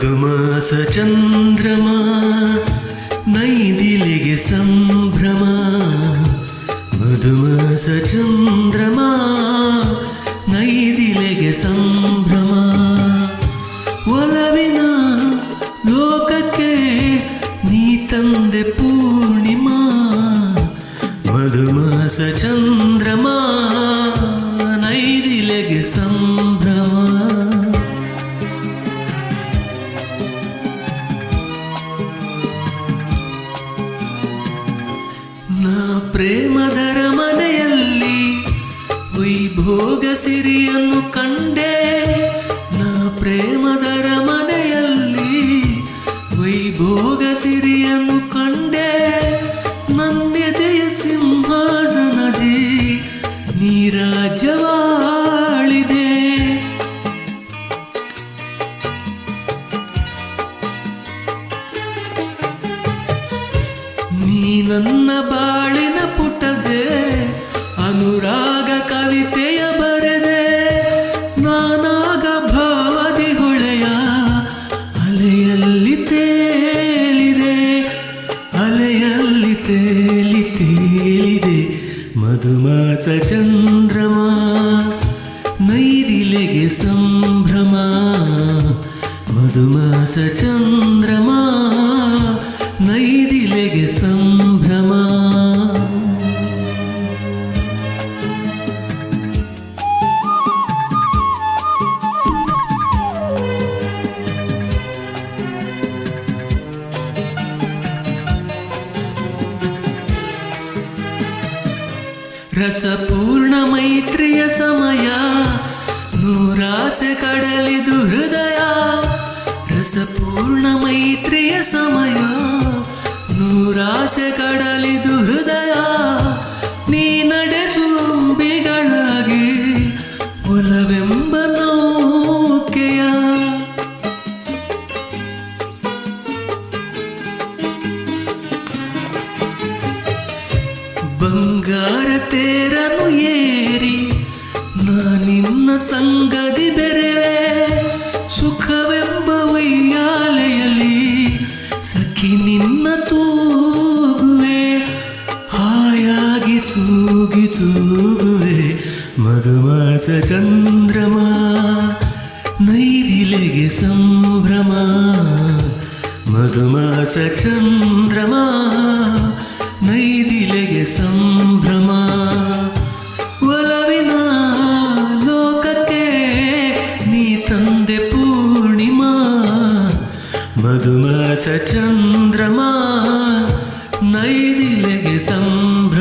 ಮಧುಮಾಸ ಚಂದ್ರಮ ನೈದಿಲೆಗೆ ಸಂಭ್ರಮ. ಮಧುಮಾಸ ಚಂದ್ರಮ ನೈದಿಲೆಗೆ ಸಂಭ್ರಮ. ಒಲವಿನ ಲೋಕಕ್ಕೆ ನೀ ತಂದೆ ಪೂರ್ಣಿಮಾ. ಮಧುಮಾಸ ಚಂದ್ರಮ ನೈದಿಲೆಗೆ ಸಂಭ್ರಮ. ನಾ ಪ್ರೇಮದರ ಮನೆಯಲ್ಲಿ ವೈಭೋಗ ಸಿರಿಯನ್ನು ಕಂಡೆ. ನಾ ಪ್ರೇಮದರ ಮನೆಯಲ್ಲಿ ವೈಭೋಗ ಸಿರಿಯನ್ನು ಕಂಡೆ. ನನ್ನೆದೆಯ ಸಿಂಹಾಸನದಿ ನೀ ರಾಜ್ಯವಾಳಿದೆ. ನೀ ನನ್ನ ಬಾಳಿನ ಪುಟದೆ ಅನುರಾಗ ಕವಿತೆಯ ಬರೆದೆ. ನಾನಾಗ ಭಾವದಿ ಹೊಳೆಯ ಅಲೆಯಲ್ಲಿ ತೇಲಿದೆ. ಅಲೆಯಲ್ಲಿ ತೇಲಿ ತೇಲಿದೆ. ಮಧುಮಾಸ ಚಂದ್ರಮ ನೈದಿಲೆಗೆ ಸಂಭ್ರಮ. ಮಧುಮಾಸ ಚಂದ್ರಮ ನೈದಿಲೆಗೆ ಸಂಭ್ರಮ. ರಸಪೂರ್ಣ ಮೈತ್ರಿಯ ಸಮಯ ನೂರಾಸೆ ಕಡಲಿದು ಹೃದಯ. ರಸಪೂರ್ಣ ಮೈತ್ರಿಯ ಸಮಯ ನೂರಾಸೆ ಕಡಲಿದು ಹೃದಯ. ನೀ ನಡೆಸುವಂಬಿಗಳಾಗಿ ಒಲವೆಂಬ ನೌಕೆಯ. ಬಂಗಾರ ತೇರನು ಏರಿ ನಾನಿನ್ನ ಸಂಗದಿ ಬೆರೆವೆ. ಸುಖವೆಂಬ ವೈಯಾಲೆಯಲ್ಲಿ ಸಖಿ ನಿನ್ನ ತೂಗುವೆ. ಹಾಯಾಗಿ ತೂಗಿ ತೂಗುವೆ. ಮಧುಮಾಸ ಚಂದ್ರಮ ನೈದಿಲೆಗೆ ಸಂಭ್ರಮ. ಮಧುಮಾಸ ಚಂದ್ರಮ ನೈದಿಲೆಗೆ ಸಂಭ್ರಮ. ಒಲವಿನ ಲೋಕಕ್ಕೆ ನೀ ತಂದೆ ಪೂರ್ಣಿಮಾ. ಮಧುಮಾಸ ಚಂದ್ರಮ ನೈದಿಲೆಗೆ ಸಂಭ್ರಮ.